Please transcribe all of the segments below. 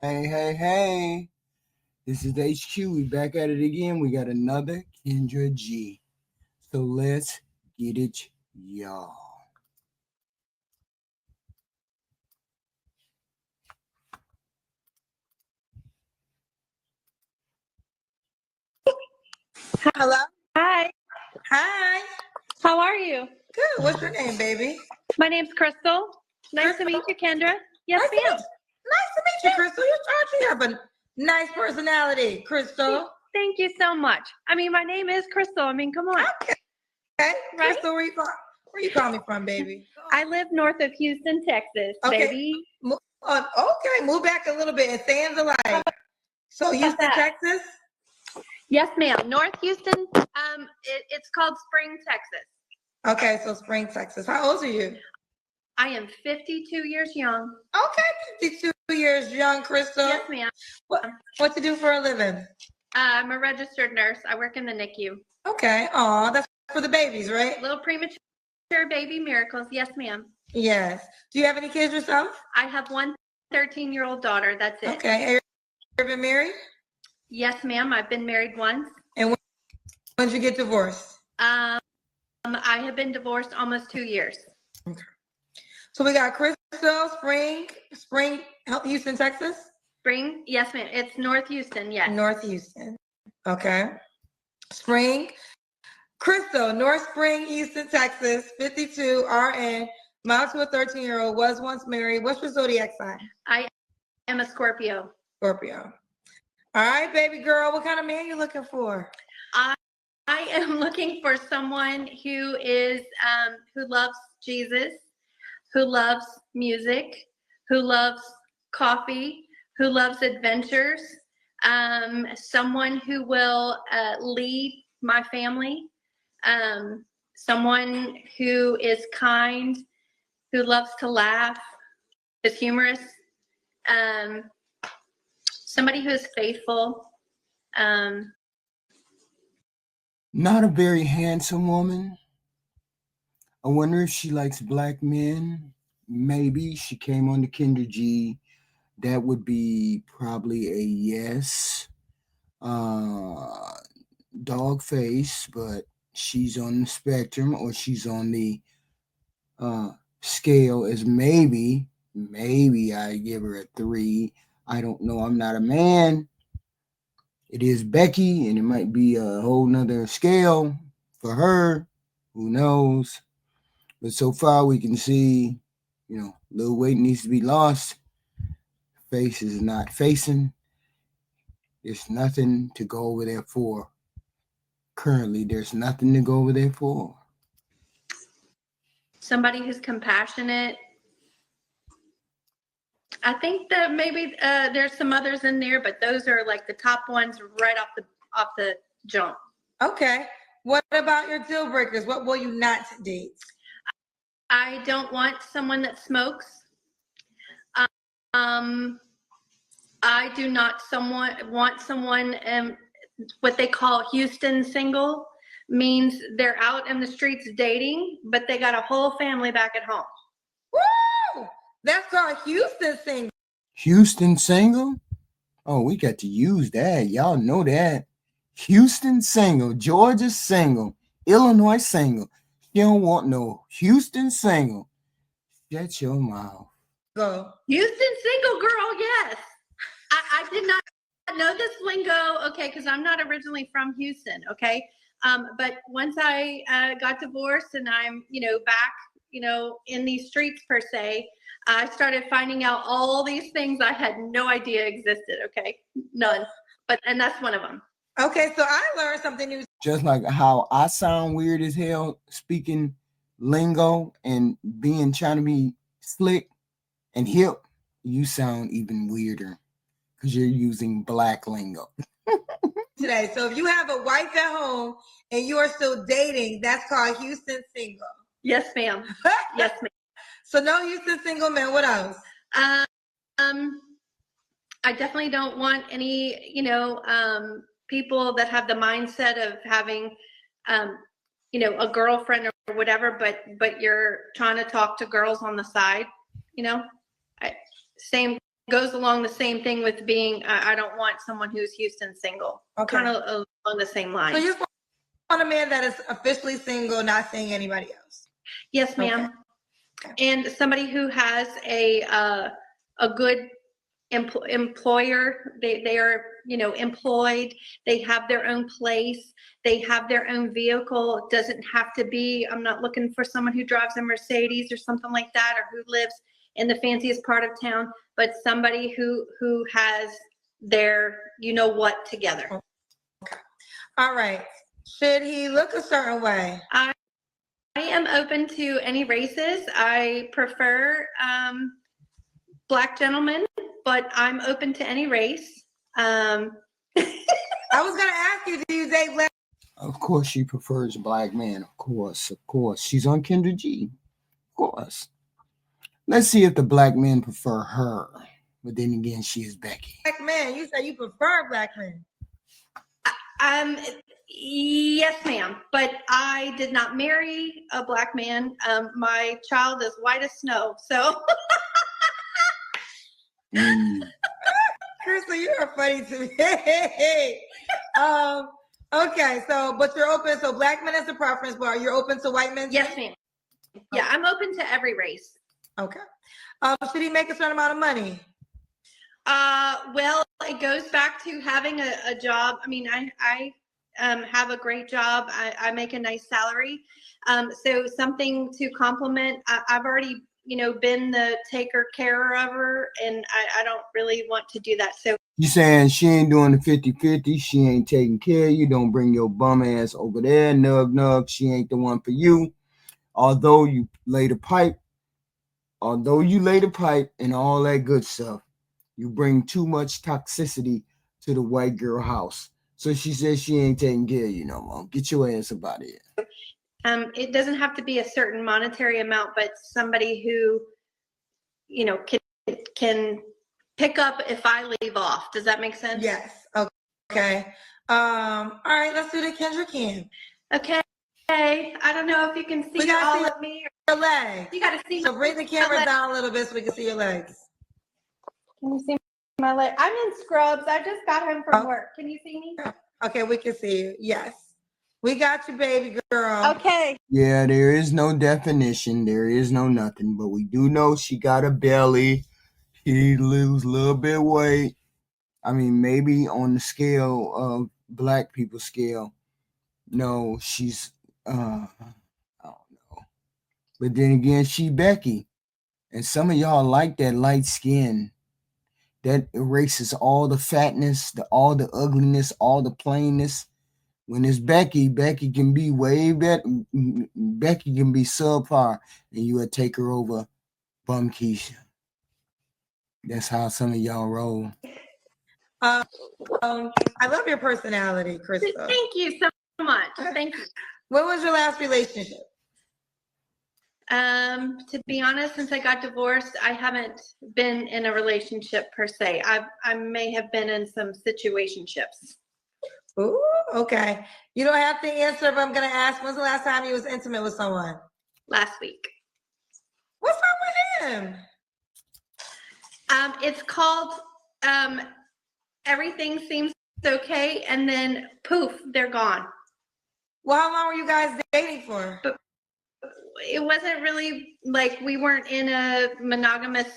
Hey, hey, hey. This is HQ. We back at it again. We got another Kendra G. So let's get it, y'all. Hello. Hi. Hi. How are you? Good. What's your name, baby? My name's Crystal. Nice to meet you, Kendra. Yes, Nice ma'am. Nice to meet you, Crystal. You have a nice personality, Crystal. Thank you so much. I mean, my name is Crystal. I mean, come on. Okay. Right? Crystal, where you calling me from, baby? I live north of Houston, Texas, Okay. baby. Okay. Move back a little bit and stay in the light. So Houston, Texas? Yes, ma'am. North Houston. It's called Spring, Texas. Okay, so Spring, Texas. How old are you? I am 52 years young. Okay, 52 years young, Crystal. Yes, ma'am. What to do for a living? I'm a registered nurse. I work in the NICU. Okay. Aw, that's for the babies, right? Little premature baby miracles. Yes, ma'am. Yes. Do you have any kids yourself? I have one 13-year-old daughter. That's it. Okay. Have you ever been married? Yes, ma'am. I've been married once. And when did you get divorced? I have been divorced almost 2 years. Okay. So we got Crystal, Spring, Houston, Texas? Spring? Yes, ma'am. It's North Houston, yes. North Houston. Okay. Spring. Crystal, North Spring, Houston, Texas, 52, RN, mom to a 13-year-old, was once married. What's your zodiac sign? I am a Scorpio. Scorpio. All right, baby girl, what kind of man you looking for? I am looking for someone who is who loves Jesus, who loves music, who loves coffee, who loves adventures, someone who will lead my family, someone who is kind, who loves to laugh, is humorous, somebody who is faithful. Not a very handsome woman. I wonder if she likes black men. Maybe she came on the Kendra G. That would be probably a yes. Dog face, but she's on the spectrum or she's on the scale as maybe I give her a 3. I don't know. I'm not a man. It is Becky, and it might be a whole nother scale for her. Who knows? But so far we can see, little weight needs to be lost. Face is not facing. There's nothing to go over there for. Currently, there's nothing to go over there for. Somebody who's compassionate. I think that maybe there's some others in there, but those are like the top ones right off the jump. Okay. What about your deal breakers? What will you not date? I don't want someone that smokes. I do not want someone what they call Houston single, means they're out in the streets dating, but they got a whole family back at home. Woo! That's called Houston single. Houston single? Oh, we got to use that. Y'all know that. Houston single, Georgia single, Illinois single. You don't want no Houston single. Shut your mouth. Go. Houston single girl, yes. I did not know this lingo, okay, because I'm not originally from Houston, okay? But once I got divorced and I'm, back, in these streets per se, I started finding out all these things I had no idea existed, okay? None. And that's one of them. Okay, so I learned something new. Just like how I sound weird as hell speaking lingo and trying to be slick and hip, you sound even weirder because you're using black lingo. Today. So if you have a wife at home and you are still dating, that's called Houston single. Yes, ma'am. Yes, ma'am. So no Houston single man. What else? I definitely don't want any, people that have the mindset of having, a girlfriend or whatever, but you're trying to talk to girls on the side, same goes along the same thing with being, I don't want someone who's Houston single. Okay. Kind of along the same line. So you just want a man that is officially single, not seeing anybody else. Yes, ma'am. Okay. And somebody who has a good employer. They are, employed. They have their own place. They have their own vehicle. It doesn't have to be, I'm not looking for someone who drives a Mercedes or something like that, or who lives in the fanciest part of town, but somebody who has their, what together. Okay. All right. Should he look a certain way? I am open to any races. I prefer Black gentlemen, but I'm open to any race. I was gonna ask you, do you date black? Of course, she prefers a black man. Of course. She's on Kendra G. Of course. Let's see if the black men prefer her. But then again, she is Becky. Black men. You say you prefer black men. Yes, ma'am. But I did not marry a black man. My child is white as snow. So. Crystal, you are funny to me. Okay, so but you're open. So black men is the preference, but you're open to white men? Yes, ma'am. Yeah, I'm open to every race. Okay. Should he make a certain amount of money? Well, it goes back to having a job. I mean, I have a great job. I make a nice salary. So something to complement. I've already, been the taker care of her, and I don't really want to do that. So You saying she ain't doing the 50-50, she ain't taking care of you, don't bring your bum ass over there, nug, she ain't the one for you. Although you lay the pipe and all that good stuff, you bring too much toxicity to the white girl house. So she says she ain't taking care of you no more. Get your ass up out of here. It doesn't have to be a certain monetary amount, but somebody who, can pick up if I leave off. Does that make sense? Yes. Okay. All right, let's do the Kendra Kim. Okay. I don't know if you can see all of me. Your legs. You got to see. So bring the camera down a little bit so we can see your legs. Can you see my leg? I'm in scrubs. I just got home from work. Can you see me? Okay, we can see you. Yes. We got you, baby girl. Okay. Yeah, there is no definition. There is no nothing. But we do know she got a belly. She lose a little bit of weight. I mean, maybe on the scale of black people scale. No, she's, I don't know. But then again, she Becky. And some of y'all like that light skin. That erases all the fatness, all the ugliness, all the plainness. When it's Becky can be way better. Becky can be subpar, and you would take her over Bum Keisha. That's how some of y'all roll. I love your personality, Crystal. Thank you so much. Thank you. When was your last relationship? To be honest, since I got divorced, I haven't been in a relationship per se. I may have been in some situationships. Ooh, okay. You don't have to answer, but I'm going to ask, when's the last time you was intimate with someone? Last week. What's wrong with him? It's called everything seems okay, and then poof, they're gone. Well, how long were you guys dating for? But it wasn't really like we weren't in a monogamous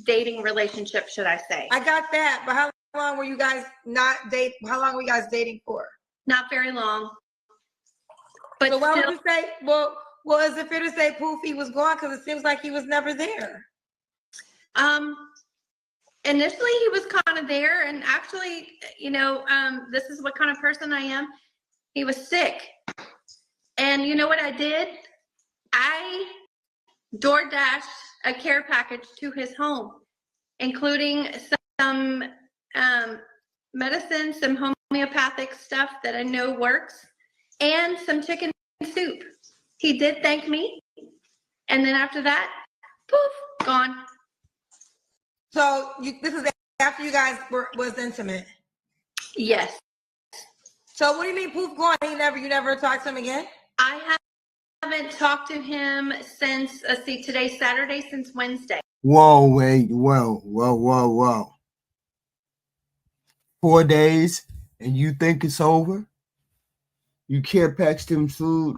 dating relationship, should I say. I got that, but how long were you guys how long were you guys dating for? Not very long. But so why would you say, well, is it fair to say poof, he was gone? Because it seems like he was never there. Initially he was kind of there, and actually, this is what kind of person I am. He was sick. And you know what I did? I DoorDashed a care package to his home, including some medicine, some homeopathic stuff that I know works, and some chicken soup. He did thank me. And then after that, poof, gone. So this is after you guys was intimate? Yes. So what do you mean poof gone? You never talked to him again? I haven't talked to him since, today's Saturday, since Wednesday. Whoa, wait, whoa. 4 days and you think it's over? You care packaged him food?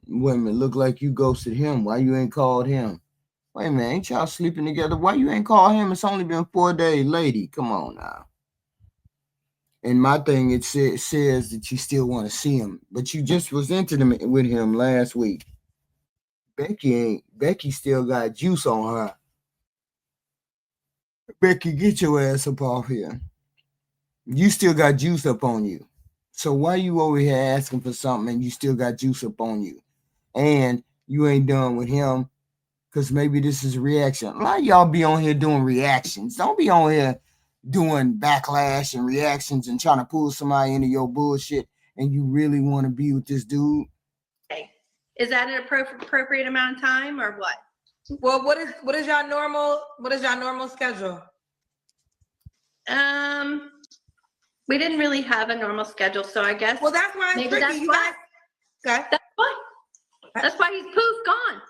Wait a minute, look like you ghosted him. Why you ain't called him? Wait a minute, ain't y'all sleeping together? Why you ain't called him? It's only been 4 days, lady. Come on now. And my thing, it says that you still want to see him, but you just was intimate with him last week. Becky still got juice on her. Becky, get your ass up off here. You still got juice up on you. So why you over here asking for something and you still got juice up on you? And you ain't done with him because maybe this is a reaction. A lot of y'all be on here doing reactions. Don't be on here doing backlash and reactions and trying to pull somebody into your bullshit and you really want to be with this dude. Okay. Is that an appropriate amount of time or what? Well, what is your normal schedule? We didn't really have a normal schedule, so I guess. Well, that's why it's tricky. You guys. Okay. That's why he's poof gone.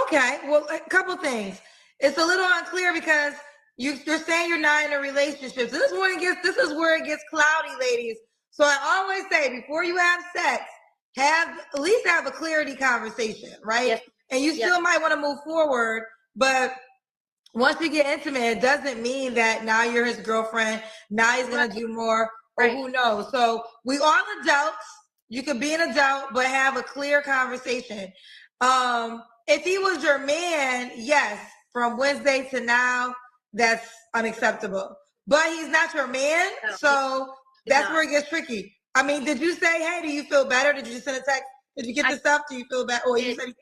Okay. Well, a couple things. It's a little unclear because you're saying you're not in a relationship. So this is where it gets cloudy, ladies. So I always say before you have sex, at least have a clarity conversation, right? Yes. And you still might want to move forward, but once you get intimate, it doesn't mean that now you're his girlfriend. Now he's gonna do more, or who knows? So we all adults. You could be an adult, but have a clear conversation. If he was your man, yes, from Wednesday to now, that's unacceptable. But he's not your man, so that's where it gets tricky. I mean, did you say, hey, do you feel better? Did you just send a text? Did you get the stuff? Do you feel better? Or you said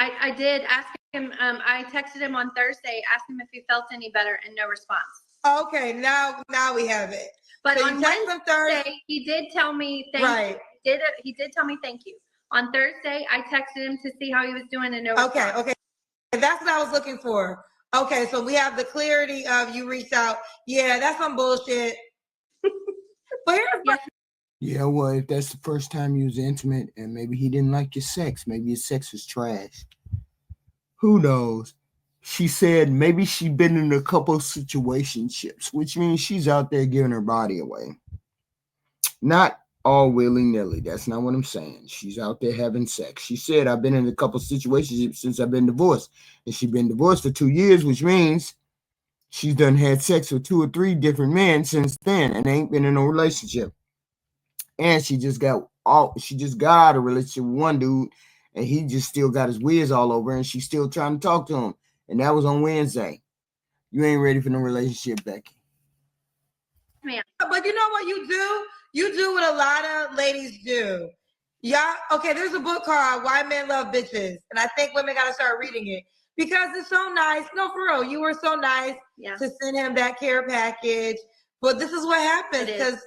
I did ask him. I texted him on Thursday, asked him if he felt any better, and no response. Okay, now we have it. But so on Wednesday, he did tell me thank you. He did tell me thank you. On Thursday, I texted him to see how he was doing, and no response. Okay, that's what I was looking for. Okay, so we have the clarity of you reached out. Yeah, that's some bullshit. But here's yeah, well, if that's the first time you was intimate and maybe he didn't like your sex, maybe your sex was trash. Who knows? She said maybe she been in a couple situationships, which means she's out there giving her body away. Not all willy-nilly. That's not what I'm saying. She's out there having sex. She said, I've been in a couple situationships since I've been divorced. And she's been divorced for 2 years, which means she's done had sex with 2 or 3 different men since then and ain't been in a relationship. And she just got out of a relationship with one dude, and he just still got his whiz all over, and she's still trying to talk to him. And that was on Wednesday. You ain't ready for no relationship, Becky. Man. But you know what you do? You do what a lot of ladies do. Yeah, okay, there's a book called Why Men Love Bitches, and I think women gotta start reading it because it's so nice. No, for real, you were so nice to send him that care package. But this is what happens because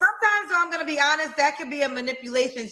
sometimes, I'm going to be honest, that could be a manipulation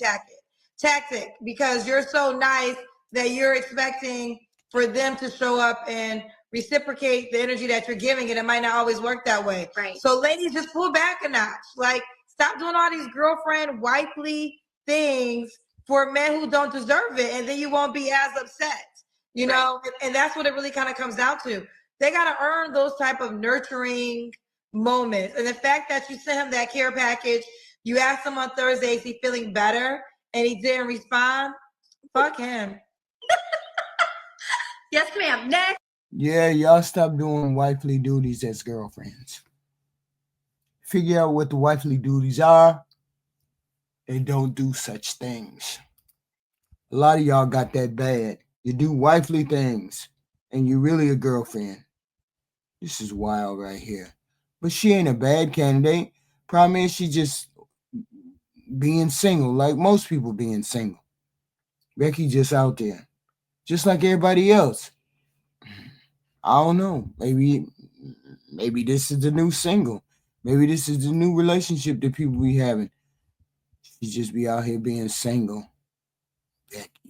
tactic because you're so nice that you're expecting for them to show up and reciprocate the energy that you're giving, and it might not always work that way. Right. So ladies, just pull back a notch. Like, stop doing all these girlfriend, wifely things for men who don't deserve it, and then you won't be as upset, you know? And that's what it really kind of comes down to. They got to earn those type of nurturing moments. And the fact that you sent him that care package, you asked him on Thursday, is he feeling better? And he didn't respond. Fuck him. Yes, ma'am. Next. Yeah, y'all stop doing wifely duties as girlfriends. Figure out what the wifely duties are and don't do such things. A lot of y'all got that bad. You do wifely things and you're really a girlfriend. This is wild right here. But she ain't a bad candidate. Problem is she just being single, like most people being single. Becky just out there, just like everybody else. I don't know. Maybe this is the new single. Maybe this is the new relationship that people be having. She just be out here being single. Becky.